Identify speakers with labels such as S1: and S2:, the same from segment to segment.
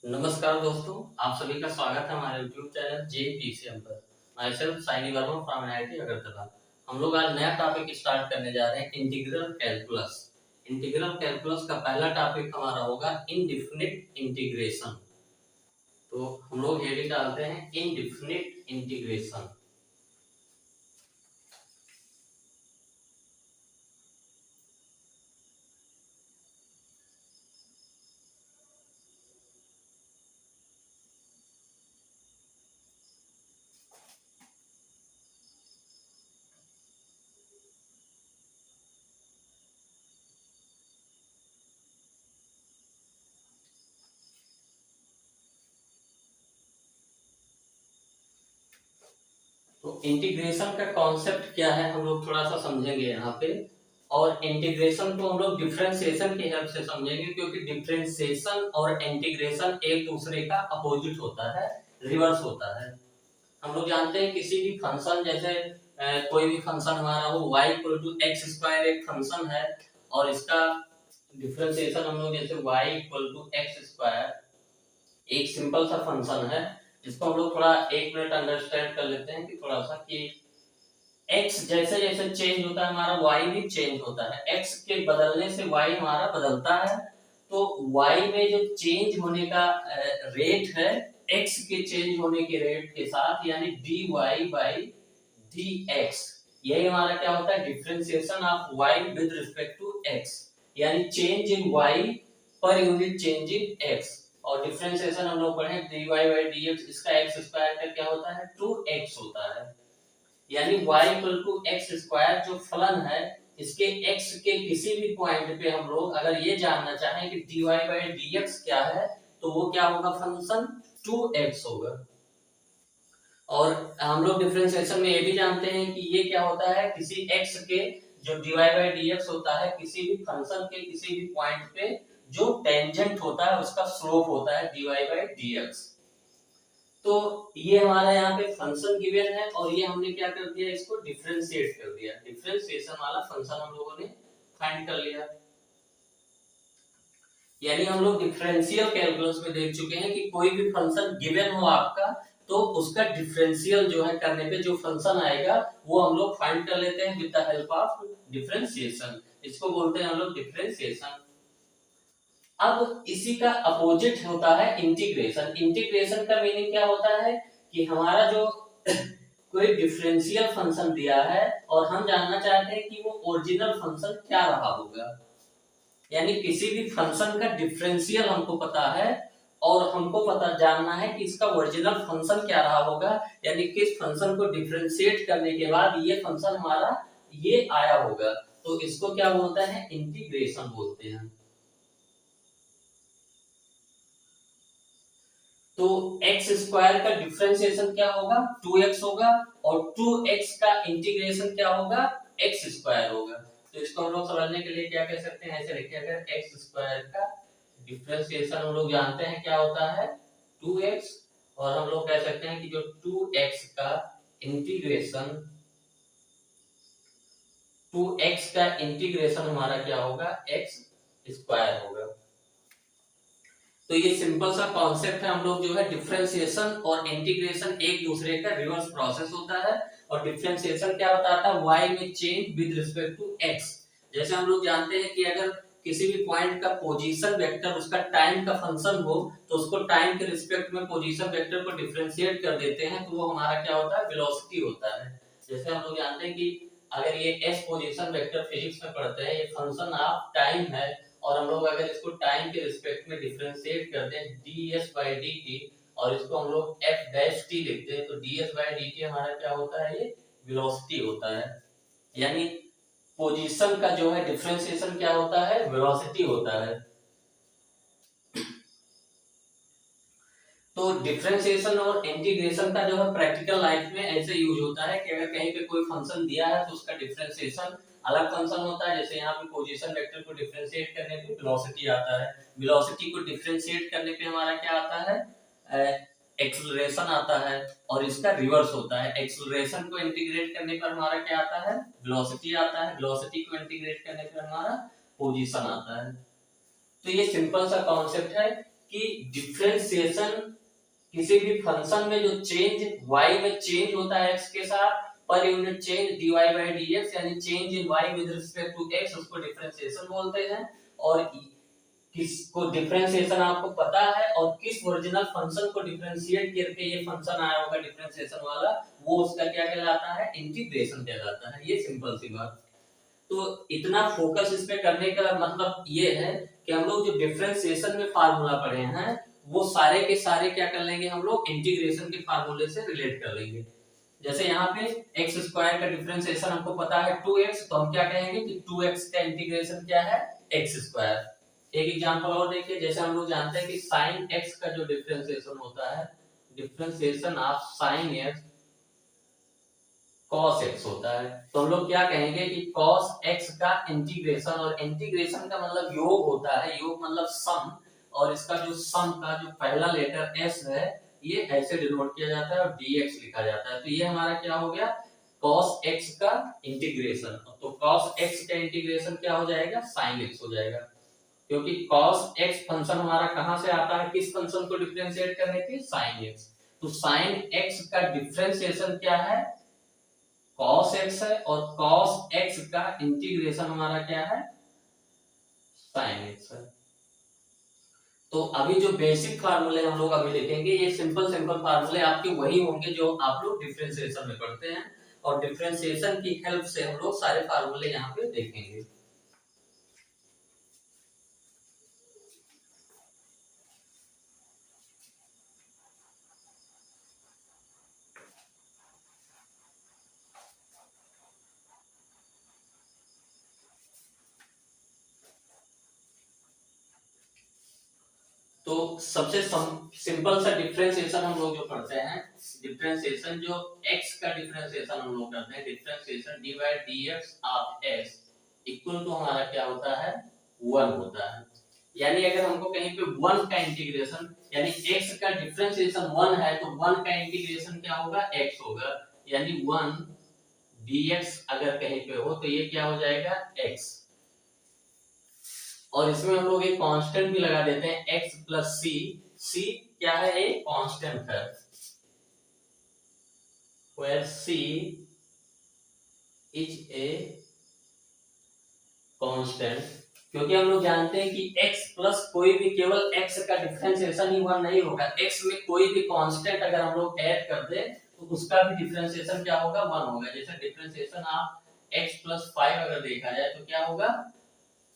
S1: नमस्कार दोस्तों, आप सभी का स्वागत है हमारे YouTube चैनल JPCM पर। मैं self Saini Verma from IIT Agartala. हम लोग आज नया टॉपिक स्टार्ट करने जा रहे हैं, इंटीग्रल कैलकुलस। इंटीग्रल कैलकुलस का पहला टॉपिक हमारा होगा इनडिफिनिट इंटीग्रेशन। तो हम लोग हेडिंग डालते हैं इनडिफिनिट इंटीग्रेशन। तो इंटीग्रेशन का कॉन्सेप्ट क्या है हम लोग थोड़ा सा समझेंगे यहाँ पे। और इंटीग्रेशन को हम लोग डिफरेंशिएशन की हेल्प से समझेंगे, क्योंकि डिफरेंशिएशन और इंटीग्रेशन एक दूसरे का अपोजिट होता है, रिवर्स होता है। हम लोग जानते हैं किसी भी फंक्शन, जैसे कोई भी फंक्शन हमारा हो y equal to x square एक फंक्शन है, और इसका डिफरेंशिएशन हम लोग जैसे y equal to x square एक सिंपल सा फंक्शन है, जिसको हम लोग थोड़ा एक मिनट अंडरस्टैंड कर लेते हैं कि थोड़ा सा कि x जैसे जैसे चेंज होता है हमारा y भी चेंज होता है। x के बदलने से y हमारा बदलता है, तो y में जो चेंज होने का रेट है x के चेंज होने के रेट के साथ, यानी dy बाई dx, यही हमारा क्या होता है, differentiation of y with respect to x, यानी चेंज इन y पर यूनिट चेंज इन x। और डिफरेंशिएशन हम लोग पढ़े dy बाई dx, इसका x स्क्वायर का क्या होता है 2x होता है, यानी y equal to x square जो फलन है, इसके x के किसी भी पॉइंट पे हम लोग अगर ये जानना चाहें कि dy बाई dx क्या है, तो वो क्या होगा, फंक्शन 2x होगा। और हम लोग डिफरेंशिएशन में ये भी जानते हैं कि ये क्या होता है, किसी x के जो dy बाई dx होता है, किसी भी फंक्शन के किसी भी पॉइंट पे जो टेंजेंट होता है उसका स्लोप होता है dy बाई dx। तो ये हमारा यहाँ पे फंक्शन गिवन है, और ये हमने क्या कर दिया, इसको डिफरेंशिएट कर दिया। डिफरेंशिएशन वाला फंक्शन हम लोगों ने फाइंड कर लिया। यानी हम लोग डिफरेंशियल कैलकुलस में देख चुके हैं कि कोई भी फंक्शन गिवन हो आपका, तो उसका डिफरेंशियल जो है करने पे जो फंक्शन आएगा वो हम लोग फाइंड कर लेते हैं with the help of differentiation. इसको बोलते हैं हम लोग डिफरेंशिएशन। अब इसी का अपोजिट होता है इंटीग्रेशन। इंटीग्रेशन का मीनिंग क्या होता है कि हमारा जो कोई डिफरेंशियल फंक्शन दिया है और हम जानना चाहते हैं कि वो ओरिजिनल फंक्शन क्या रहा होगा, यानी किसी भी फंक्शन का डिफरेंशियल हमको पता है और हमको पता जानना है कि इसका ओरिजिनल फंक्शन क्या रहा होगा, यानी किस फंक्शन को डिफरेंशिएट करने के बाद ये फंक्शन हमारा ये आया होगा, तो इसको क्या बोलते हैं, इंटीग्रेशन बोलते हैं। तो एक्स स्क्वायर का डिफरेंशिएशन क्या होगा, 2x होगा, और 2x का इंटीग्रेशन क्या होगा, एक्स स्क्वायर होगा। तो इसको हम लोग समझने के लिए क्या कह सकते हैं, ऐसे लिखिए, अगर एक्स स्क्वायर का डिफरेंशिएशन हम लोग जानते हैं क्या होता है 2x, और हम लोग कह सकते हैं कि जो 2x का इंटीग्रेशन 2x का इंटीग्रेशन हमारा क्या होगा, एक्स स्क्वायर होगा। तो ये सिंपल सा कॉन्सेप्ट है। हम लोग जो है डिफरेंशिएशन और इंटीग्रेशन एक दूसरे का रिवर्स प्रोसेस होता है। और डिफरेंशिएशन क्या बताता है, y में change with respect to x। जैसे हम लोग जानते हैं कि अगर किसी भी पॉइंट का पोजीशन वेक्टर उसका टाइम का फंक्शन हो, तो उसको टाइम के रिस्पेक्ट में पोजीशन वेक्टर को डिफरेंशिएट कर देते हैं, तो वो हमारा क्या होता है, वेलोसिटी होता है। जैसे हम लोग जानते हैं कि अगर ये s पोजीशन वेक्टर फिजिक्स में पढ़ते हैं, ये फंक्शन ऑफ टाइम है, और हम लोग अगर इसको टाइम के रिस्पेक्ट में डिफरेंशिएट करते हैं ds बाई dt, और इसको हम लोग f डैश t लिखते हैं, तो ds बाई dt हमारा क्या होता है, ये वेलोसिटी होता है। यानी पोजीशन का जो है डिफरेंशिएशन क्या होता है, वेलोसिटी होता है। तो डिफरेंशिएशन और इंटीग्रेशन का जो है प्रैक्टिकल लाइफ में ऐसे यूज होता है कि अगर कहीं पे कोई फंक्शन दिया है तो उसका डिफरेंशिएशन अलग फंक्शन होता है। जैसे यहाँ पे पोजीशन वेक्टर को डिफरेंशिएट करने पे वेलोसिटी आता है, वेलोसिटी को डिफरेंशिएट करने पे हमारा क्या आता है, एक्सेलरेशन आता है, और इसका रिवर्स होता है। एक्सेलरेशन को इंटीग्रेट करने पर हमारा क्या आता है, वेलोसिटी आता है, वेलोसिटी को इंटीग्रेट करने पर हमारा पोजीशन आता है। तो ये सिंपल सा कॉन्सेप्ट है कि डिफरेंशिएशन किसी भी फंक्शन में जो चेंज y में चेंज होता है x के साथ पर unit change dy by dx यानी change in y with respect to x उसको डिफरेंशिएशन बोलते हैं। और किसको डिफरेंशिएशन आपको पता है और किस ओरिजिनल फंक्शन को डिफरेंशिएट करके ये फंक्शन आया होगा डिफरेंशिएशन वाला, वो उसका क्या कहलाता है, इंटीग्रेशन कहलाता है। ये सिंपल सी बात। तो इतना फोकस इस पे करने का मतलब ये है कि हम लोग जो डिफरेंशिएशन में फार्मूला पढ़े हैं वो सारे के सारे क्या कर लेंगे, हम लोग इंटीग्रेशन के फार्मूले से रिलेट कर लेंगे। जैसे यहाँ पे x स्क्वायर का डिफरेंशिएशन हमको पता है 2x, तो हम क्या कहेंगे कि 2x का इंटीग्रेशन क्या है, x स्क्वायर। एक एग्जांपल और देखिए, जैसे हम लोग जानते हैं कि sin x का जो डिफरेंशिएशन होता है, differentiation of sin x cos x होता है, तो हम लोग क्या कहेंगे कि cos x का इंटीग्रेशन, और इंटीग्रेशन का मतलब योग होता है, योग मतलब सम, और इसका जो सम का जो पहला लेटर s है ये ऐसे डिनोट किया जाता है और dx लिखा जाता है। तो ये हमारा क्या हो गया, cos x का इंटीग्रेशन। तो cos x का इंटीग्रेशन क्या हो जाएगा, sin x हो जाएगा, क्योंकि cos x फंक्शन हमारा कहां से आता है, किस फंक्शन को डिफरेंशिएट करने के, sin x। तो sin x का डिफरेंशिएशन क्या है, cos x है, और cos x का इंटीग्रेशन हमारा क्या है, sin x है। तो अभी जो बेसिक फार्मूले हम लोग अभी लिखेंगे, ये सिंपल फार्मूले आपके वही होंगे जो आप लोग डिफरेंशिएशन में पढ़ते हैं, और डिफरेंशिएशन की हेल्प से हम लोग सारे फार्मूले यहाँ पे देखेंगे। तो सबसे सिंपल सा डिफरेंशिएशन हम लोग जो पढ़ते हैं, डिफरेंशिएशन जो x का डिफरेंशिएशन हम लोग करते हैं, differentiation dy dx of x equal to हमारा क्या होता है, 1 होता है। यानी अगर हमको कहीं पे 1 का इंटीग्रेशन, यानी x का डिफरेंशिएशन 1 है तो 1 का इंटीग्रेशन क्या होगा, x होगा, यानी 1 dx अगर कहीं पे हो तो ये क्या हो जाएगा, x। और इसमें हम लोग एक कांस्टेंट भी लगा देते हैं x प्लस सी। सी क्या है, एक कांस्टेंट है, where c is a constant, क्योंकि हम लोग जानते हैं कि x प्लस कोई भी, केवल x का डिफरेंशिएशन ही 1 नहीं होगा, x में कोई भी कांस्टेंट अगर हम लोग ऐड कर दे तो उसका भी डिफरेंशिएशन क्या होगा, 1 होगा। जैसे डिफरेंशिएशन ऑफ x प्लस 5 अगर देखा जाए तो क्या होगा,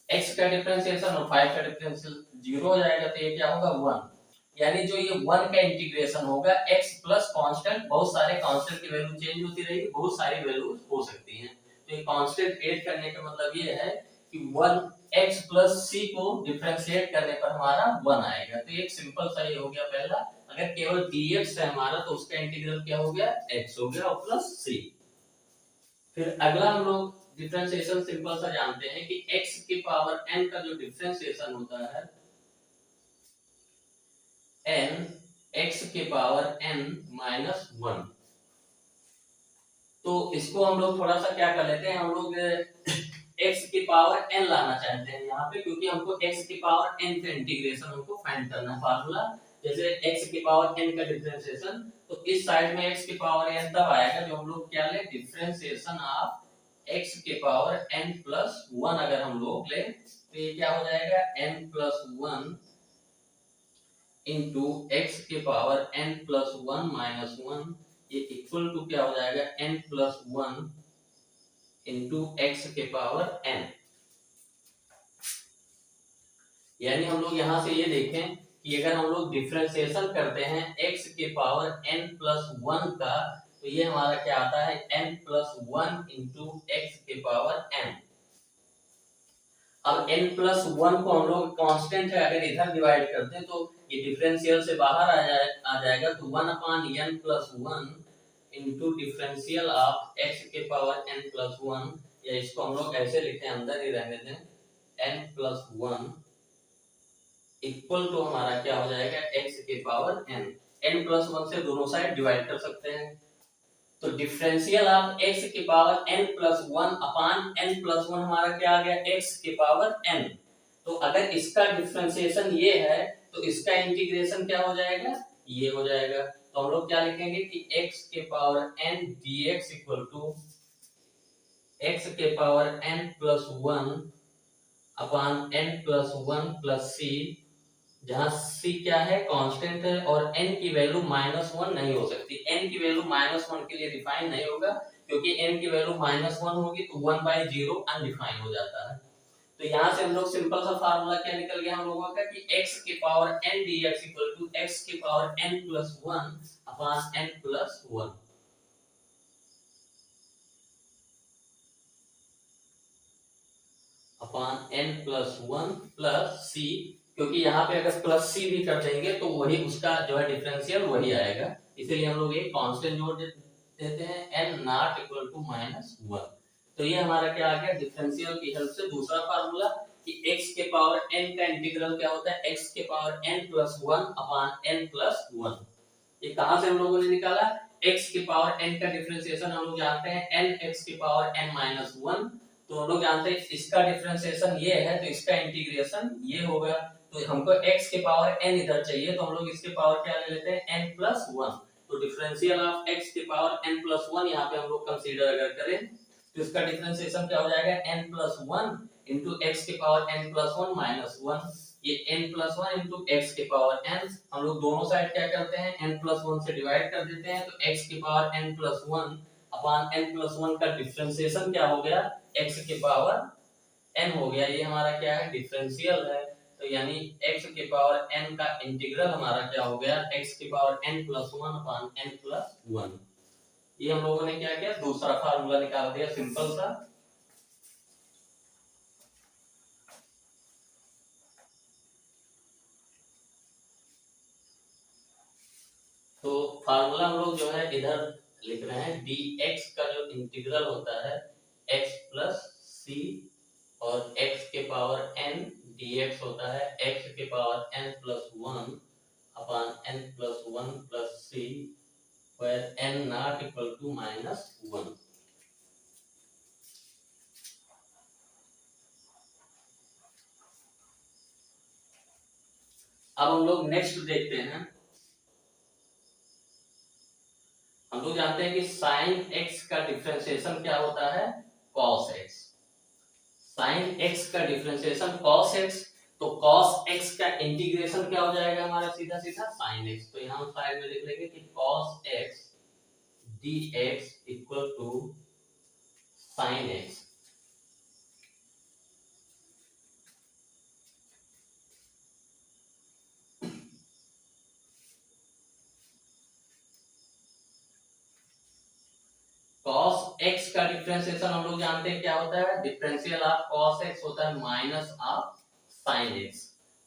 S1: x का डिफरेंशिएशन और 5 का डिफरेंशियल 0 हो जाएगा, तो ये क्या होगा, 1। यानी जो ये 1 का इंटीग्रेशन होगा x प्लस कांस्टेंट, बहुत सारे कांस्टेंट की वैल्यू चेंज होती रहेगी, बहुत सारी वैल्यूज हो सकती हैं, तो ये कांस्टेंट ऐड करने का मतलब ये है कि 1 x प्लस c को डिफरेंशिएट करने पर हमारा 1 आएगा। तो एक सिंपल सा ये हो गया पहला। अगर केवल dx है हमारा तो उसका इंटीग्रल क्या हो गया, x हो गया और प्लस c। फिर अगला हम लोग डिफरेंशिएशन सिंपल सा जानते हैं कि x की पावर n का जो डिफरेंशिएशन होता है, n x के पावर n माइनस 1। तो इसको हम लोग थोड़ा सा क्या कर लेते हैं, हम लोग x की पावर n लाना चाहते हैं यहाँ पे, क्योंकि हमको x की पावर n का इंटीग्रेशन हमको फाइंड करना है। फार्मूला जैसे x की पावर n का डिफरेंशिएशन, तो इस साइड में x की पावर n तब आएगा जो हम लोग क्या ले, डिफरेंशिएशन ऑफ x के पावर n प्लस 1 अगर हम लोग ले तो ये क्या हो जाएगा, n प्लस 1 इंटू x के पावर n प्लस 1 माइनस 1, ये इक्वल टू क्या हो जाएगा, n प्लस 1 इंटू x के पावर n। यानी हम लोग यहाँ से ये देखें कि अगर हम लोग डिफरेंशिएशन करते हैं x के पावर n प्लस 1 का, तो ये हमारा क्या आता है, n प्लस 1 इंटू एक्स के पावर n। अब n प्लस 1 को हम लोग कांस्टेंट है, अगर इधर डिवाइड करते हैं तो ये डिफरेंशियल से बाहर आ जाएगा, तो 1 upon n plus 1 into differential of x के पावर n प्लस 1, या इसको हम लोग ऐसे लिखते हैं, अंदर ही रहने दें, n प्लस 1 इक्वल टू हमारा क्या हो जाएगा, x के पावर n। n प्लस 1 से दोनों साइड डिवाइड कर सकते हैं, तो डिफरेंशियल ऑफ x की power n plus 1 upon n plus 1 हमारा क्या आ गया, x की पावर n। तो अगर इसका डिफरेंशिएशन ये है तो इसका इंटीग्रेशन क्या हो जाएगा, ये हो जाएगा। तो हम लोग क्या लिखेंगे कि x के power n dx equal to x के power n plus 1 upon n plus 1 plus c, जहां c क्या है, कांस्टेंट है, और n की वैल्यू -1 नहीं हो सकती। n की वैल्यू -1 के लिए डिफाइन नहीं होगा, क्योंकि n की वैल्यू -1 होगी तो 1/0 अनडिफाइन हो जाता है। तो यहाँ से हम लोग सिंपल सा फार्मूला क्या निकल गया हम लोगों का कि x के power n dx equal to x के power n plus 1 upon n plus 1। Upon n plus 1 plus c, क्योंकि यहाँ पे अगर प्लस c भी कर देंगे तो वही उसका जो है डिफरेंशियल वही आएगा, इसीलिए हम लोग एक कांस्टेंट जोड़ देते हैं n नॉट इक्वल टू -1। तो ये हमारा क्या आ गया, डिफरेंशियल की हेल्प से दूसरा फार्मूला कि x के पावर n का इंटीग्रल क्या होता है, x के power n plus 1 upon n plus 1। ये कहां से हम लोगों ने निकाला, x के पावर n का डिफरेंशिएशन हम लोग जानते हैं n x के पावर n माइनस 1, तो हम लोग जानते हैं इसका डिफरेंशिएशन ये है तो इसका इंटीग्रेशन ये होगा। तो हमको x के पावर n इधर चाहिए, तो हम लोग इसके पावर क्या ले लेते हैं, n प्लस 1। तो डिफरेंशियल ऑफ x के पावर n प्लस 1 यहाँ पे हम लोग कंसीडर अगर करें तो इसका डिफरेंशिएशन क्या हो जाएगा, n प्लस 1 इंटू एक्स के पावर n प्लस 1 माइनस 1। ये n प्लस 1 इंटू एक्स के पावर n, हम लोग दोनों साइड क्या करते हैं, n प्लस 1 से डिवाइड कर देते हैं, तो x के power n plus 1 upon n plus 1 का डिफरेंशिएशन क्या हो गया, x के पावर n हो गया। ये हमारा क्या है, डिफरेंशियल है। तो यानी x के पावर n का इंटीग्रल हमारा क्या हो गया, x के power n plus 1 upon n plus 1। ये हम लोगों ने क्या किया, दूसरा फार्मूला निकाल दिया सिंपल सा। तो फार्मूला हम लोग जो है इधर लिख रहे हैं, dx का जो इंटीग्रल होता है x प्लस सी, और x के पावर n dx होता है x के power n plus 1 upon n plus 1 plus c, where n not equal to -1। अब हम लोग नेक्स्ट देखते हैं। हम लोग जानते हैं कि साइन x का डिफरेंशिएशन क्या होता है, cos x। साइन x का डिफरेंशिएशन cos x, तो cos x का इंटीग्रेशन क्या हो जाएगा हमारा, सीधा सीधा sin x। तो यहाँ हम साइड में लिख लेंगे कि cos x dx equal to sin x। cos x का डिफरेंशिएशन हम लोग जानते हैं क्या होता है, डिफरेंशियल ऑफ cos x होता है माइनस ऑफ sin x।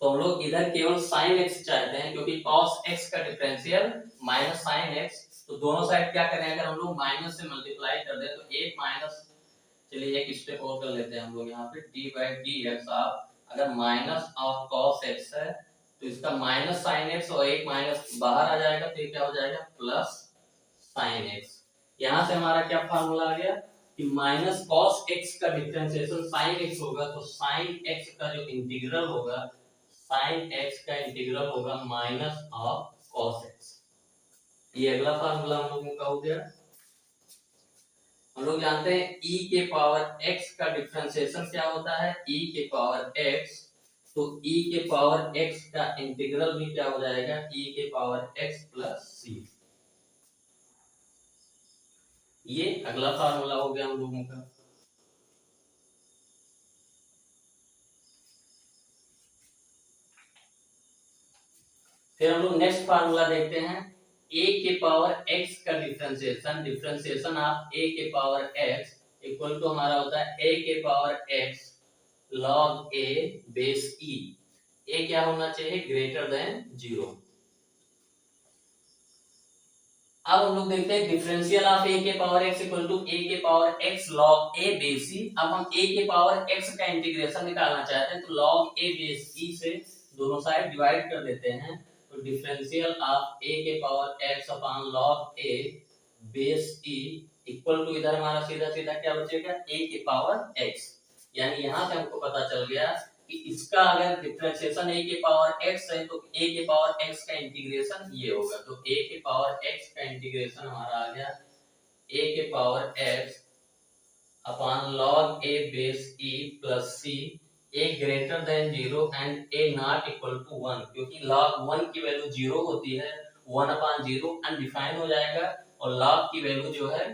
S1: तो हम लोग इधर केवल sin x चाहते हैं, क्योंकि cos x का डिफरेंशियल माइनस sin x, तो दोनों साइड क्या करें, अगर हम लोग माइनस से मल्टीप्लाई कर दें तो एक माइनस, चलिए एक स्टेप और कर लेते हैं हम लोग यहाँ पे, d/dx ऑफ, अगर माइनस ऑफ cos x है तो इसका माइनस sin x और एक माइनस बाहर आ जाएगा, तो ये क्या हो जाएगा, प्लस sin x। यहाँ से हमारा क्या फार्मूला आ गया कि माइनस cos x का डिफरेंशिएशन sin x होगा, तो sin x का जो इंटीग्रल होगा, sin x का इंटीग्रल होगा माइनस ऑफ cos x। ये अगला फार्मूला हम लोगों का हो गया। हम लोग जानते हैं e के पावर x का डिफरेंशिएशन क्या होता है, e के पावर x, तो e के पावर x का इंटीग्रल भी क्या हो जाएगा, e के पावर x प्लस c। ये अगला फार्मूला हो गया हम लोगों का। फिर हम लोग नेक्स्ट फार्मूला देखते हैं, a के पावर x का डिफरेंशिएशन ऑफ a के पावर x इक्वल टू हमारा होता है a के power x log a base e। a क्या होना चाहिए, ग्रेटर देन 0। अब हम लोग देखते हैं डिफरेंशियल ऑफ a के power x equal to a के power x log a base e। अब हम a के पावर x का इंटीग्रेशन निकालना चाहते हैं, तो log a बेस e से दोनों साइड डिवाइड कर देते हैं, तो डिफरेंशियल ऑफ a के power x upon log a base e equal to, इधर हमारा सीधा सीधा क्या बचेगा, a के पावर x। यानी यहाँ से हमको पता चल गया कि इसका अगर डिफरेंशिएशन a के पावर x है तो a के पावर x का इंटीग्रेशन ये होगा। तो a के पावर x का इंटीग्रेशन हमारा आ गया a के power x upon log a base e plus c, a greater than 0 and a not equal to 1, क्योंकि log 1 की वैल्यू 0 होती है, 1 अपॉन 0 अनडिफाइन हो जाएगा, और log की वैल्यू जो है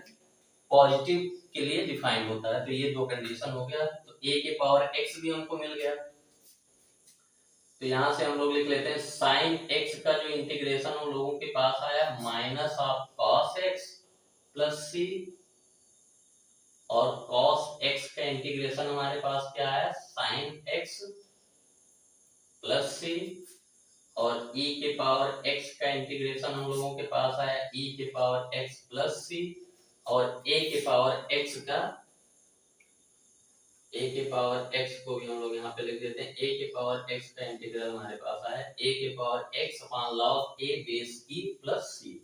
S1: पॉजिटिव के लिए डिफाइन होता है। तो ये दो कंडीशन हो गया। तो a के पावर x भी हमको मिल गया। तो यहां से हम लोग लिख लेते हैं साइन x का जो इंटीग्रेशन हम लोगों के पास आया minus of cos x plus c, और cos x का इंटीग्रेशन हमारे पास क्या है साइन x प्लस c, और e के पावर x का इंटीग्रेशन हम लोगों के पास आया e के पावर x प्लस c, और a के पावर x का a के पावर x को भी हम लोग यहाँ पे लिख देते हैं a के पावर x का इंटीग्रल हमारे पास आया a के power x upon log a base e plus c।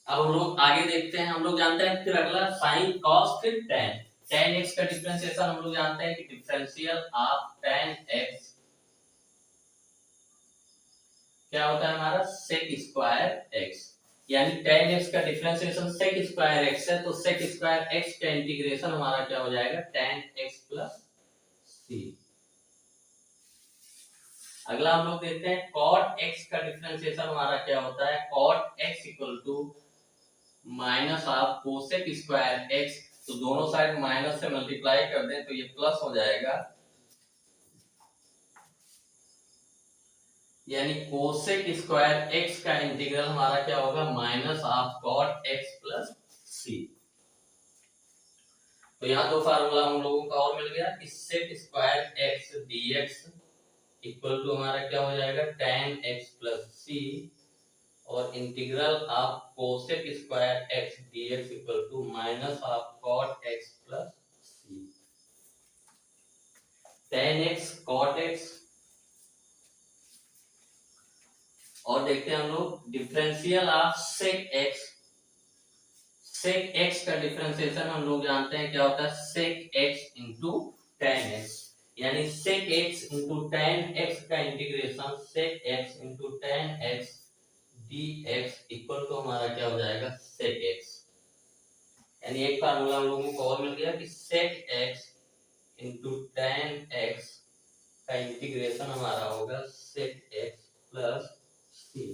S1: अब हम लोग आगे देखते हैं। हम लोग जानते हैं फिर अगला साइन कॉस फिर tan, tan x का डिफरेंशिएशन हम लोग जानते हैं कि डिफरेंशियल ऑफ tan x क्या होता है हमारा sec स्क्वायर x, यानी tan x का डिफरेंशिएशन sec स्क्वायर x है, तो sec स्क्वायर x का इंटीग्रेशन हमारा क्या हो जाएगा tan x प्लस c। अगला हम लोग देखते हैं cot x का डिफरेंशिएशन हमारा क्या होता है cot x equal to minus of cosec square x, तो दोनों साइड माइनस से मल्टीप्लाई कर दें तो ये प्लस हो जाएगा, यानी कोसेक स्क्वायर x का इंटीग्रल हमारा क्या होगा minus of cot x plus c। तो यहाँ दो फार्मूला हम लोगों का और मिल गया कि sec square x dx equal to हमारा क्या हो जाएगा tan x प्लस c, और integral of cosec square x dx equal to minus of cot x plus c। tan x cot x, और देखते हैं हम लोग differential of sec x। Sec x का डिफरेंशिएशन हम लोग जानते हैं क्या होता है sec x into tan x, यानी sec x into tan x का integration sec x into tan x dx equal to हमारा क्या हो जाएगा सेक x, यानी एक फार्मूला हम लोगों को और मिल गया कि sec x into tan x का इंटीग्रेशन हमारा होगा sec x plus c।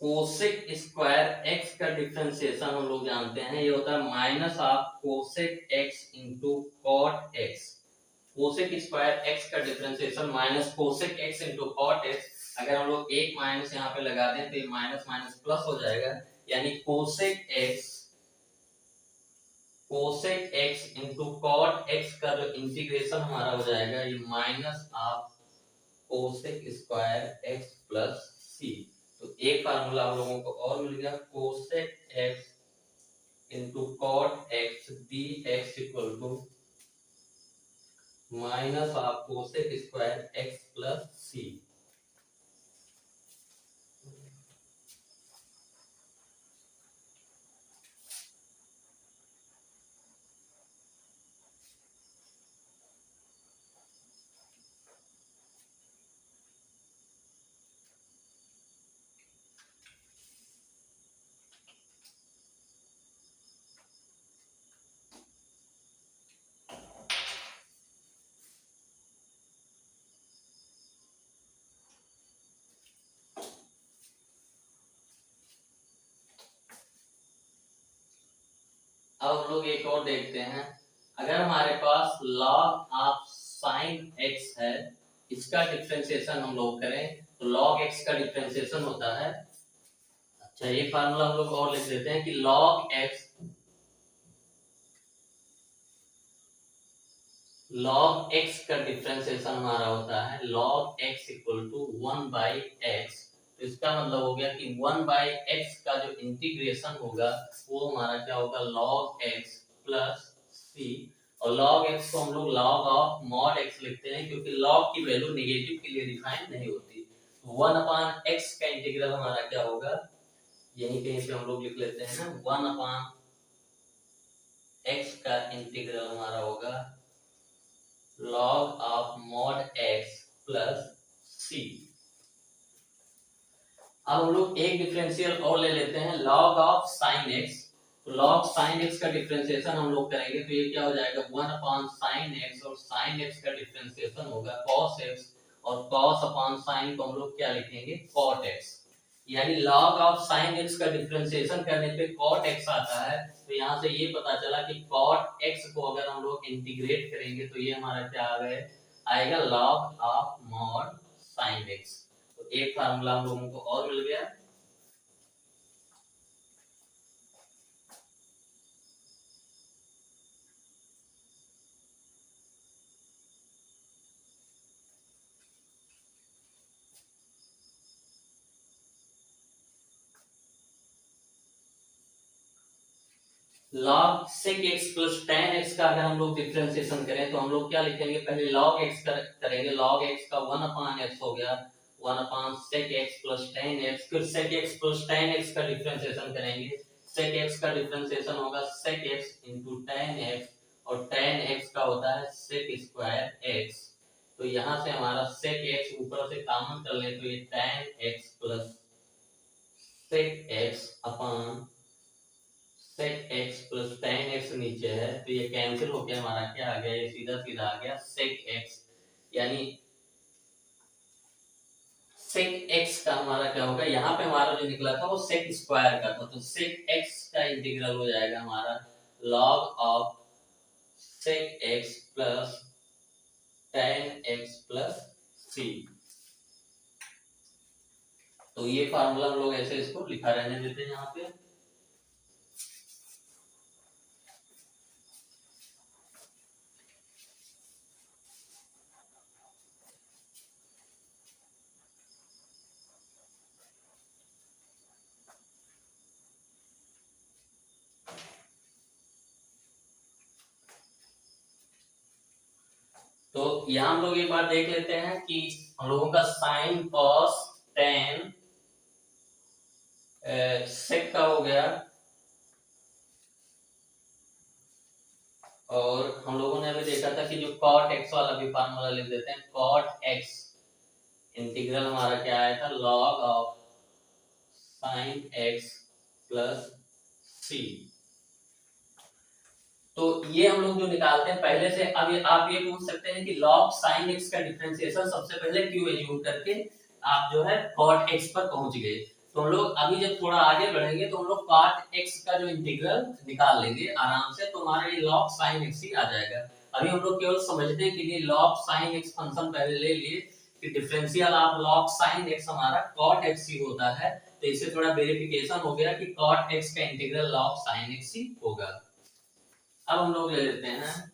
S1: Cosec square x का डिफरेंशिएशन हम लोग जानते हैं ये होता है minus of cosec x into cot x। Cosec square x का differentiation minus cosec x into cot x, अगर हम लोग एक माइनस यहाँ पे लगा दें तो ये माइनस माइनस प्लस हो जाएगा, यानी cosec x into cot x का जो इंटीग्रेशन हमारा हो जाएगा ये minus of cosec square x plus c। तो एक फार्मूला हम लोगों को और मिल गया cosec x into cot x dx equal to minus of cosec square x plus c। अब हम लोग एक और देखते हैं, अगर हमारे पास log ऑफ sin x है, इसका डिफरेंशिएशन हम लोग करें तो log x का डिफरेंशिएशन होता है, अच्छा ये फार्मूला हम लोग और लिख देते हैं कि log x का डिफरेंशिएशन हमारा होता है log x equal to 1 by x। तो इसका मतलब हो गया कि 1/x का जो इंटीग्रेशन होगा वो हमारा क्या होगा, log x प्लस सी। और log x को हम लोग log ऑफ मॉड x लिखते हैं क्योंकि log की वैल्यू नेगेटिव के लिए डिफाइन नहीं होती। 1/x का इंटीग्रल हमारा क्या होगा, यही कहीं पे हम लोग लिख लेते हैं ना, 1/x का इंटीग्रल हमारा होगा log of mod x plus C. अब हम लोग एक डिफरेंशियल और ले लेते हैं, log ऑफ sin x। तो log sin x का डिफरेंशिएशन हम लोग करेंगे तो ये क्या हो जाएगा, 1/sin x, और sin x का डिफरेंशिएशन होगा cos x, और cos अपॉन sin को हम लोग क्या लिखेंगे, cot x। यानी log ऑफ sin x का डिफरेंशिएशन करने पे cot x आता है। तो यहाँ से ये पता चला कि cot x को अगर हम लोग इंटीग्रेट करेंगे तो ये हमारा क्या आ गया, आएगा log of mod sin x। तो एक फार्मूला हम लोगों को और मिल गया। log sec x plus tan x का अगर हम लोग डिफरेंशिएशन करें तो हम लोग क्या लिखेंगे, पहले log x करेंगे, log x का 1/x हो गया 1/sec x plus tan x, फिर sec x plus tan x का डिफरेंशिएशन करेंगे, sec x का डिफरेंशिएशन होगा sec x into tan x, और tan x का होता है sec स्क्वायर x। तो यहाँ से हमारा sec x ऊपर से कॉमन कर ले तो ये tan x plus sec x upon sec x plus tan x नीचे है तो ये कैंसिल होकर हमारा क्या आ गया, ये सीधा सीधा आ गया sec x। यानी sec x का हमारा क्या होगा, यहाँ पे हमारा जो निकला था वो sec स्क्वायर का था, तो sec x का इंटीग्रल हो जाएगा हमारा log of sec x plus tan x plus c। तो ये फार्मूला हम लोग ऐसे इसको लिखा रहने देते हैं यहाँ पे। तो यहाँ हम लोग एक बार देख लेते हैं कि हम लोगों का साइन कॉस टेन सेक का हो गया, और हम लोगों ने अभी देखा था कि जो कॉट एक्स वाला भी फार्मूला लिख देते हैं, कॉट एक्स इंटीग्रल हमारा क्या आया था, log of sine x plus C. तो ये हम लोग जो निकालते हैं पहले से, अब आप ये पूछ सकते हैं कि log sin x का डिफरेंशिएशन सबसे पहले क्यों एज्यूम करके आप जो है cot x पर पहुंच गए। तो हम लोग अभी जब थोड़ा आगे बढ़ेंगे तो हम लोग cot x का जो इंटीग्रल निकाल लेंगे आराम से, तो हमारा ये log sin x ही आ जाएगा। अभी हम लोग केवल समझने के लिए log sin x फंक्शन पहले ले लिए कि differential of log sin x हमारा cot x ही होता है, तो इससे थोड़ा वेरिफिकेशन हो गया कि cot x का इंटीग्रल log sin x ही होगा। अब हम लोग ले लेते हैं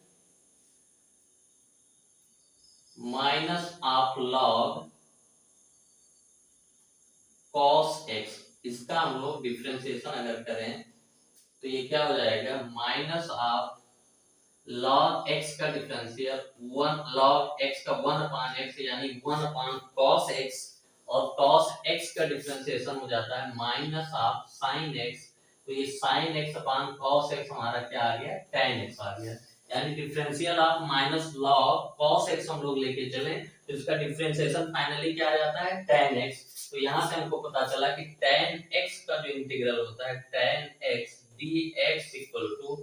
S1: minus of log cos x, इसका हम लोग डिफरेंशिएशन अगर करें तो ये क्या हो जाएगा, माइनस ऑफ लॉग एक्स का डिफरेंशियल वन, लॉग एक्स का 1/x यानी 1/cos x, और cos x का डिफरेंशिएशन हो जाता है माइनस ऑफ sin x, तो ये sin x upon cos x हमारा क्या आ गया, tan x आ गया। यानी differential of minus log cos x हम लोग लेके चले तो इसका डिफरेंशिएशन फाइनली क्या आ जाता है, tan x। तो यहाँ से हमको पता चला कि tan x का जो इंटीग्रल होता है tan x dx equal to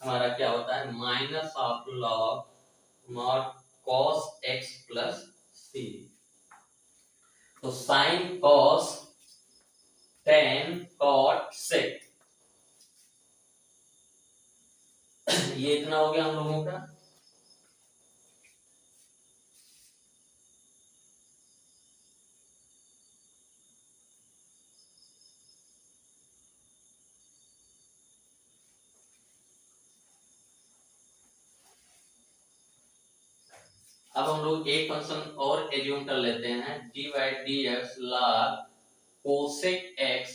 S1: हमारा क्या होता है, minus of log mod cos x plus c। तो sine cos tan cot sec, ये इतना हो गया हम लोगों का। अब हम लोग एक फंक्शन और एज्यूम कर लेते हैं dy dx log cosec x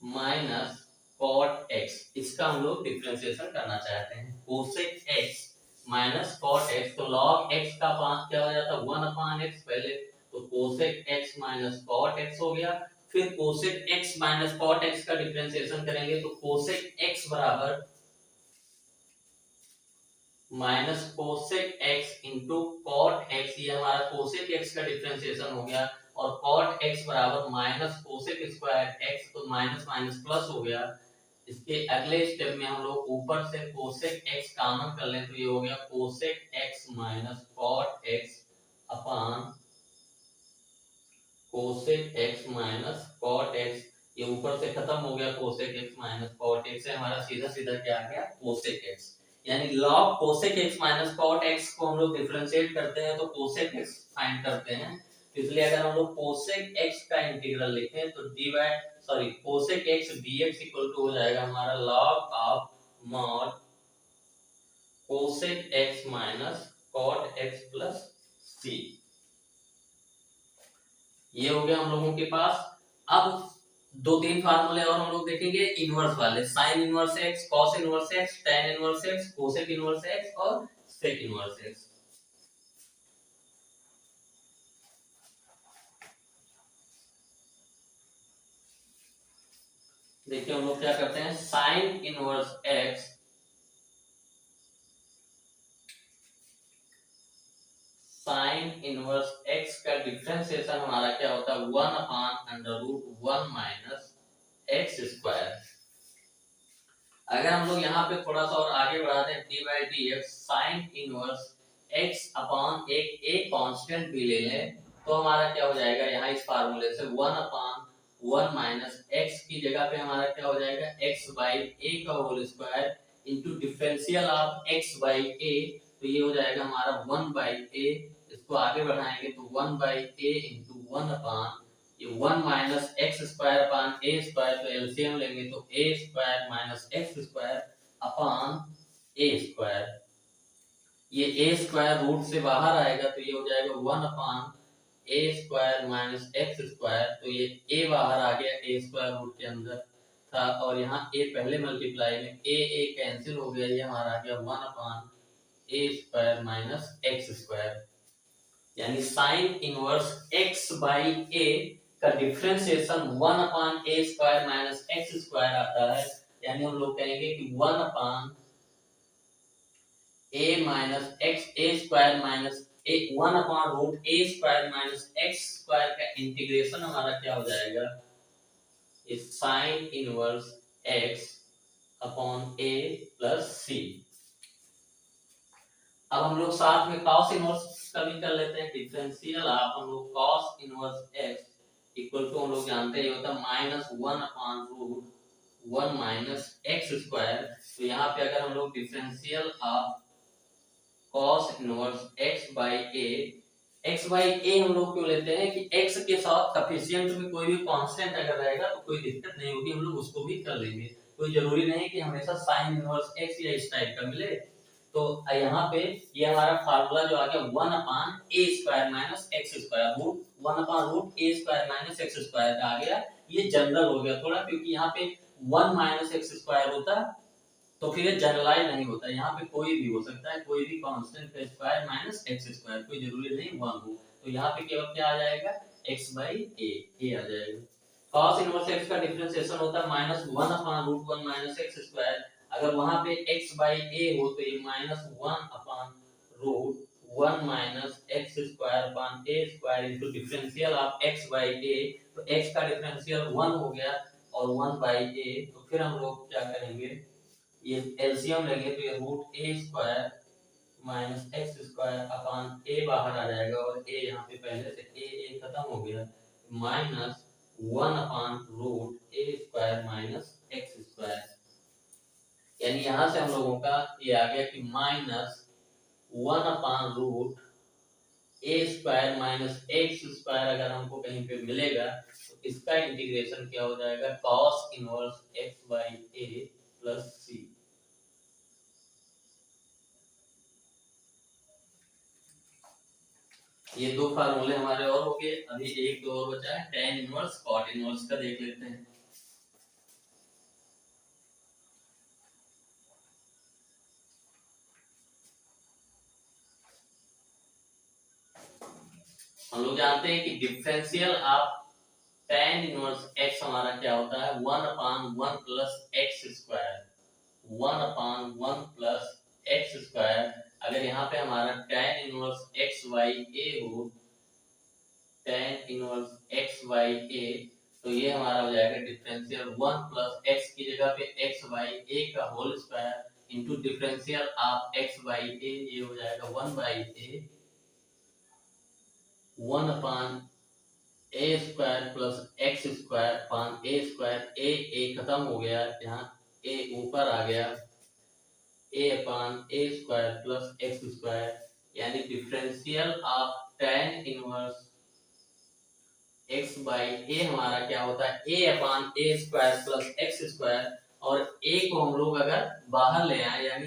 S1: minus cot x, इसका हम लोग डिफरेंशिएशन करना चाहते हैं। Cosec x minus cot x, तो लॉग एक्स का मान क्या हो जाता है 1/x पहले, तो cosec x minus cot x हो गया। फिर cosec x minus cot x का डिफरेंशिएशन करेंगे तो कोसेक एक्स बराबर minus cosec x into cot x, ये हमारा कोसेक एक्स का डिफरेंशिएशन हो गया। और कॉट एक्स बराबर माइनस कोसेक स्क्वायर एक्स, तो माइनस माइनस प्लस हो गया। इसके अगले स्टेप में हम लोग ऊपर से कोसेक एक्स कॉमन कर लें तो ये हो गया cosec x minus cot x upon cosec x minus cot x. ये ऊपर से खत्म हो गया cosec x minus cot x से हमारा सीधा सीधा क्या आ गया कोसेक एक्स। यानी log cosec x minus cot x को हम लोग डिफरेंशिएट करते हैं तो कोसेक x फाइंड करते हैं। तो इसलिए अगर हम लोग कोसेक x का इंटीग्रल लिखें तो cosec x dx equal to हो जाएगा हमारा log of mod cosec x minus cot x plus c। ये हो गया हम लोगों के पास। अब दो तीन फार्मूले और हम लोग देखेंगे इनवर्स वाले, sine inverse x, cos inverse x, tan inverse x, cosec inverse x और सेक इनवर्स एक्स। देखिए हम लोग क्या करते हैं, sine inverse x sine inverse x का डिफरेंशिएशन हमारा क्या होता है 1/√1 माइनस एक्स स्क्वायर। अगर हम लोग यहाँ पे थोड़ा सा और आगे बढ़ाते हैं d/dx sign inverse x upon एक कांस्टेंट भी ले लें तो हमारा क्या हो जाएगा, यहाँ इस फार्मूले से 1/1 माइनस x की जगह पे हमारा क्या हो जाएगा x/a का whole square into differential of x/a, तो ये हो जाएगा हमारा 1/a। इसको आगे बढ़ाएंगे तो 1/a इंटू 1 अपॉन ये 1 minus x square upon a square, तो एलसीएम लेंगे तो a square minus x square upon a square. ये ए स्क्वायर रूट से बाहर आएगा तो ये हो जाएगा 1 upon a square minus x square, तो ये ए बाहर आ गया ए स्क्वायर रूट के अंदर था और यहाँ ए पहले मल्टीप्लाई में ए कैंसिल हो गया, ये हमारा आ गया 1 upon a square minus x square. यानी sine inverse x by a का differentiation 1 upon a square minus x square आता है। यानी हम लोग कहेंगे कि 1 upon a minus x a square minus 1 upon root a square minus x square का इंटीग्रेशन हमारा क्या हो जाएगा, इस sine inverse x upon a plus c। अब हम लोग साथ में cos इनवर्स का भी कर लेते हैं, डिफरेंशियल ऑफ हम लोग cos inverse x equal to हम लोग जानते हैं होता है -1/√1 माइनस एक्स स्क्वायर। तो यहाँ पे अगर हम लोग differential of cos inverse x by a हम लोग क्यों लेते हैं कि x के साथ कोफिशिएंट में कोई भी कांस्टेंट अगर रहेगा तो कोई दिक्कत नहीं होगी, हम लोग उसको भी कर लेंगे। कोई जरूरी नहीं कि हमेशा साइन इनवर्स x या इस टाइप का मिले। तो यहाँ पे ये हमारा फार्मूला जो आ गया 1 upon a square minus x square, root 1 upon root a square minus x square का आ गया। ये जनरल हो गया थोड़ा, क्योंकि यहाँ पे 1 माइनस एक्स स्क्वायर होता तो फिर ये जनरलाइज नहीं होता, यहाँ पे कोई भी हो सकता है, कोई भी कांस्टेंट का स्क्वायर माइनस एक्स स्क्वायर, कोई जरूरी नहीं 1 हो। तो यहाँ पे केवल क्या आ जाएगा x/a आ जाएगा। cos इनवर्स x का डिफरेंशिएशन होता है -1/√1 माइनस एक्स स्क्वायर। अगर वहां पे x/a हो तो ये -1/√1 minus x square upon a square into differential of x/a, तो x का डिफरेंशियल 1 हो गया और 1/a। तो फिर हम लोग क्या करेंगे, ये एलसीएम लेंगे तो ये √a² minus x square upon a बाहर आ जाएगा और a यहाँ पे पहले से a खत्म हो गया, -1/√a² माइनस एक्स स्क्वायर। यानी यहाँ से हम लोगों का ये आ गया कि -1/√a² माइनस एक्स स्क्वायर अगर हमको कहीं पे मिलेगा तो इसका इंटीग्रेशन क्या हो जाएगा cos inverse x/a plus c। ये दो फार्मूले हमारे और हो गए। अभी एक दो और बचा है, tan इनवर्स cot इनवर्स का देख लेते हैं। हम लोग जानते हैं कि differential of tan inverse x हमारा क्या होता है, 1/1 plus x square, 1/1 plus x square. अगर यहाँ पे हमारा tan इनवर्स एक्स वाई ए हो, tan इनवर्स एक्स वाई ए, तो ये हमारा हो जाएगा डिफरेंशियल 1 प्लस एक्स की जगह पे एक्स वाई ए का whole square into differential of x y a, ये हो जाएगा 1/a 1 a square plus x square upon a square. A खत्म हो गया, यहाँ ए ऊपर आ गया, a upon a square plus x square, यानी differential of tan inverse x by a हमारा क्या होता है, a upon a square plus x square. और ए को हम लोग अगर बाहर ले आए, यानी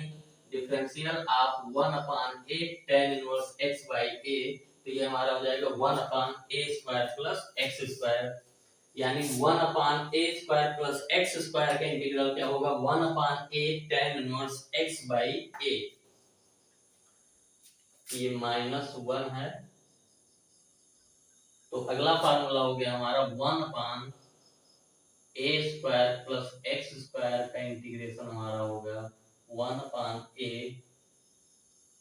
S1: differential of 1/a tan inverse x by a, तो ये हमारा हो जाएगा 1/a square plus x square, यानी 1/a square plus x square का इंटीग्रल क्या होगा, 1/a tan inverse x by a. ये -1 है, तो अगला फार्मूला हो गया हमारा 1/a square plus x square का इंटीग्रेशन हमारा होगा 1/a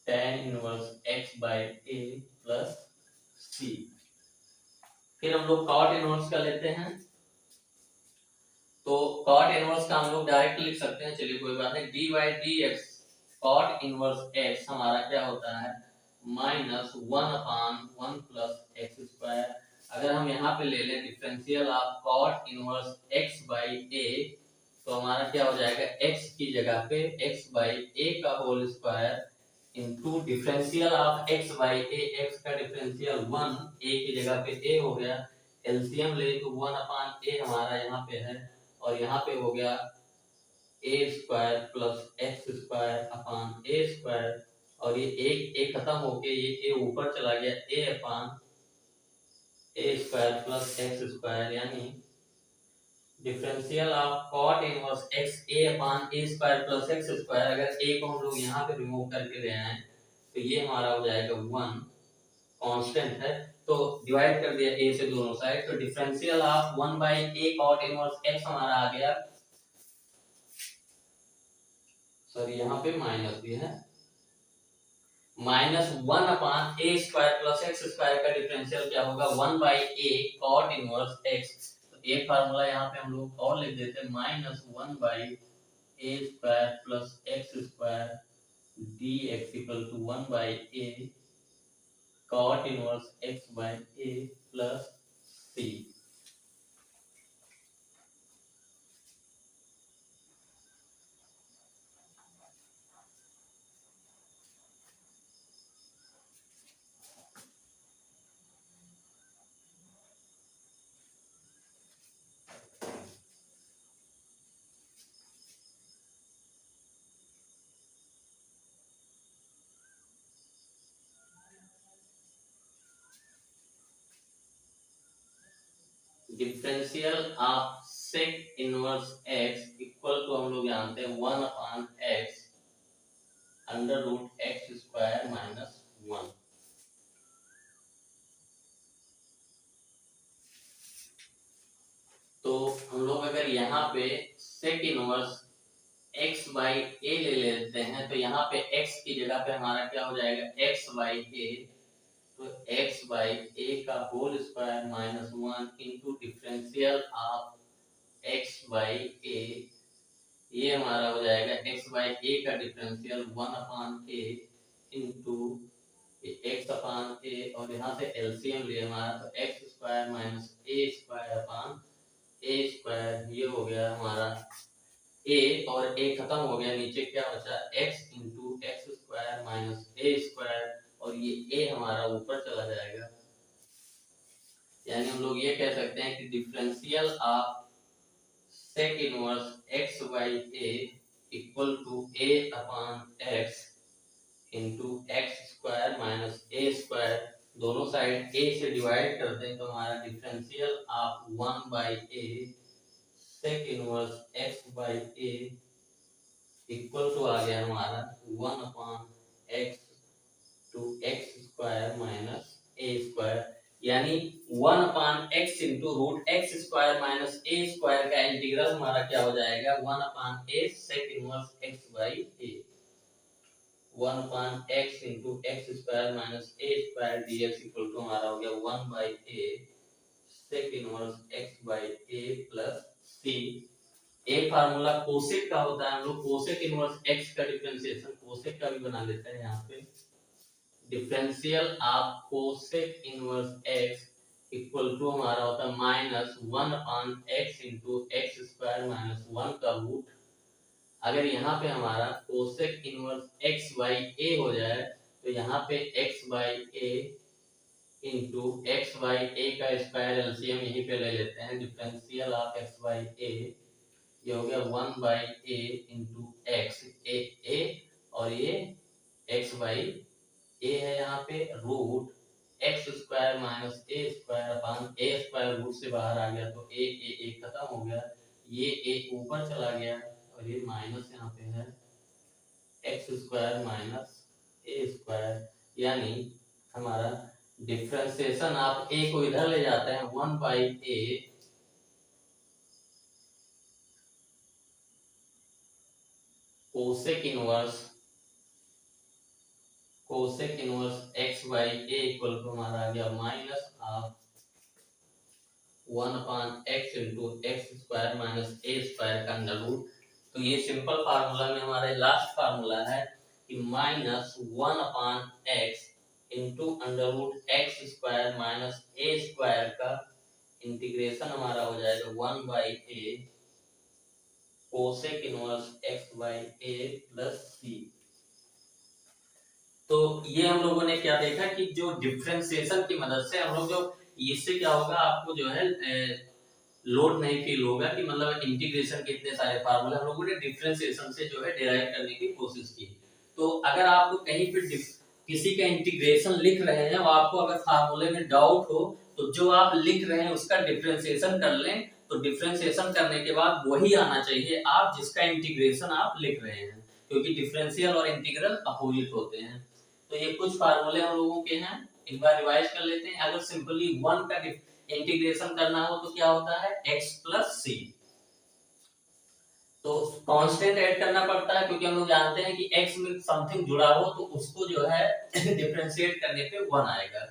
S1: tan inverse x by a plus c। फिर हम लोग cot इनवर्स का लेते हैं, तो cot इनवर्स का हम लोग डायरेक्ट लिख सकते हैं, चलिए कोई बात नहीं। dy dx cot inverse x हमारा क्या होता है, -1/1 प्लस एक्स स्क्वायर। अगर हम यहाँ पे ले लें differential of cot inverse x by a, तो हमारा क्या हो जाएगा, x की जगह पे x बाई a का whole square into differential of x by a, x का डिफरेंशियल 1, a की जगह पे a हो गया, एलसीएम ले तो 1/a हमारा यहाँ पे है, और यहाँ पे हो गया a square plus x square upon a square, और ये एक खत्म होके ये a ऊपर चला गया, a upon a square plus x square, यानी differential of cot inverse x a upon a square plus x square. अगर a को हम लोग यहाँ पे रिमूव करके ले आए, तो ये हमारा हो जाएगा 1, कांस्टेंट है, तो डिवाइड कर दिया a से दोनों साइड, तो differential of 1/a cot inverse x हमारा आ गया, सॉरी यहाँ पे माइनस भी है, -1/a square plus x square का डिफरेंशियल क्या होगा, 1/a cot इनवर्स x। तो एक फार्मूला यहाँ पे हम लोग और लिख देते हैं, -1/a square plus x square dx equal to 1/a cot inverse x by a plus c। Differential of sec inverse x equal to हम लोग जानते हैं 1/x under root x square minus 1। तो हम लोग अगर यहाँ पे sec inverse x by a ले लेते हैं, तो यहाँ पे x की जगह पे हमारा क्या हो जाएगा, x बाई a, तो x बाई a का whole square minus 1 into differential of x by a, ये हमारा हो जाएगा x बाई a का differential 1/a into x upon a, और यहाँ से एलसीएम लिए हमारा, तो x square minus a square upon a square, ये हो गया हमारा a, और a खत्म हो गया, नीचे क्या बचा, x into x square minus a square, और ये a हमारा ऊपर चला जाएगा, यानी हम लोग ये कह सकते हैं कि differential of sec inverse x by a equal to a upon x into x square minus a square दोनों साइड a से डिवाइड करते हैं तो हमारा differential of 1/a sec inverse x by a equal to आ गया हमारा 1/x to x square minus a square, यानी 1/x into root x square minus a square का इंटीग्रल हमारा क्या हो जाएगा 1/a sec inverse x by a। 1/x into x square minus a square dx equal to हमारा हो गया 1/a sec inverse x by a plus c। एक formula cosec का होता है, हम लोग कोसेक इनवर्स x का डिफरेंशिएशन कोसेक का भी बना लेते हैं यहाँ पे। Differential of cosec inverse x equal to हमारा होता है minus 1/x into x square minus 1 का रूट। अगर यहाँ पे हमारा cosec inverse x by a हो जाए तो यहाँ पे x by a into x by a का स्क्वायर एलसीएम यहीं पे ले लेते हैं। Differential of x by a ये हो गया 1/a इंटू एक्स a और ये x बाई a है यहाँ पे root x square minus a square upon a square root से बाहर आ गया तो ए खत्म हो गया, ये a ऊपर चला गया और ये माइनस यहाँ पे है x square minus a square, यानी हमारा डिफरेंशिएशन आप a को इधर ले जाते हैं 1/a cosec inverse x by a equal to हमारा आ गया minus of 1/x into x square minus a square का अंडर रूट। तो ये सिंपल फार्मूला में हमारा लास्ट फार्मूला है कि minus 1/x into under root x square minus a square का इंटीग्रेशन हमारा हो जाएगा 1/a cosec inverse x by a plus c। तो ये हम लोगों ने क्या देखा कि जो डिफरेंशिएशन की मदद से हम लोग जो इससे क्या होगा आपको जो है लोड नहीं फील होगा कि मतलब इंटीग्रेशन के इतने सारे फार्मूले हम लोगों ने डिफरेंशिएशन से जो है डिराइव करने की कोशिश की। तो अगर आपको कहीं पे किसी का इंटीग्रेशन लिख रहे हैं और आपको अगर फार्मूले में डाउट हो तो जो आप लिख रहे हैं उसका डिफरेंशिएशन कर लें, तो डिफरेंशिएशन करने के बाद वही आना चाहिए आप जिसका इंटीग्रेशन आप लिख रहे हैं, क्योंकि डिफरेंशियल और इंटीग्रल अपोजिट होते हैं। तो ये कुछ फार्मूले हम लोगों के हैं, एक बार रिवाइज कर लेते हैं। अगर सिंपली 1 का इंटीग्रेशन करना हो तो क्या होता है x प्लस c, तो कांस्टेंट ऐड करना पड़ता है क्योंकि हम लोग जानते हैं कि x में समथिंग जुड़ा हो तो उसको जो है डिफरेंशिएट करने पे 1 आएगा।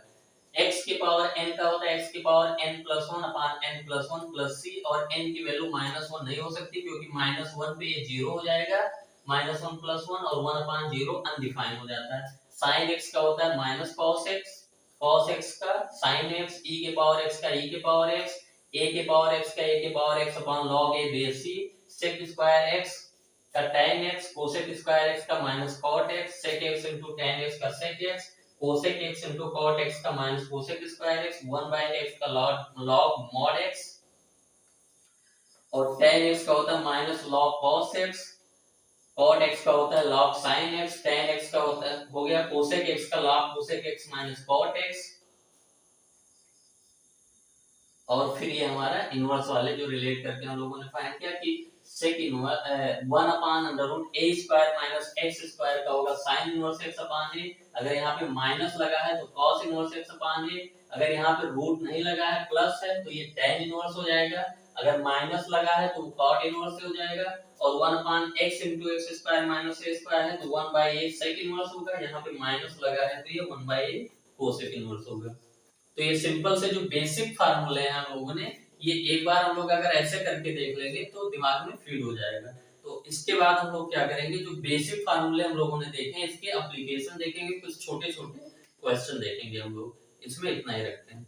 S1: x के पावर n का होता है x के पावर n प्लस 1 अपान n प्लस 1 प्लस c, और n की वैल्यू -1 नहीं हो सकती क्योंकि -1 पे ये 0 हो जाएगा, -1 प्लस 1 और 1 अपान 0 अनडिफाइन हो जाता है। sin x का होता है माइनस cos x का sin x, e के पावर x का e के पावर x, a के पावर x का a के power x upon log a base c, sec square x का tan x, cosec square x का minus cot x, sec x into tan x का sec x, cosec x into cot x का minus cosec square x, 1/x का log mod x, और tan x का होता है minus log cos x, cot x का होता है log sin x, tan x का होता है हो गया cosec x का log cosec x minus cot x, और फिर ये हमारा इनवर्स वाले जो रिलेट करके हम लोगों ने फाइंड किया कि sec inverse 1 upon under root a square minus x square का होगा sin inverse x upon a, अगर यहाँ पे माइनस लगा है तो cos inverse x upon a, अगर यहाँ पे रूट नहीं लगा है प्लस है तो ये tan इनवर्स हो जाएगा, अगर माइनस लगा है तो cot इनवर्स हो जाएगा, और 1 अपान x into x square minus a square है तो 1/a sec इनवर्स होगा, यहाँ पे माइनस लगा है तो ये 1/a cosec इनवर्स होगा। तो ये सिंपल से जो बेसिक फार्मूले हैं हम लोगों ने, ये एक बार हम लोग अगर ऐसे करके देख लेंगे तो दिमाग में फीड हो जाएगा। तो इसके बाद हम लोग क्या करेंगे, जो बेसिक फार्मूले हम लोगों ने देखे हैं इसके एप्लीकेशन देखेंगे, कुछ छोटे छोटे क्वेश्चन देखेंगे हम लोग। इसमें इतना ही रखते हैं।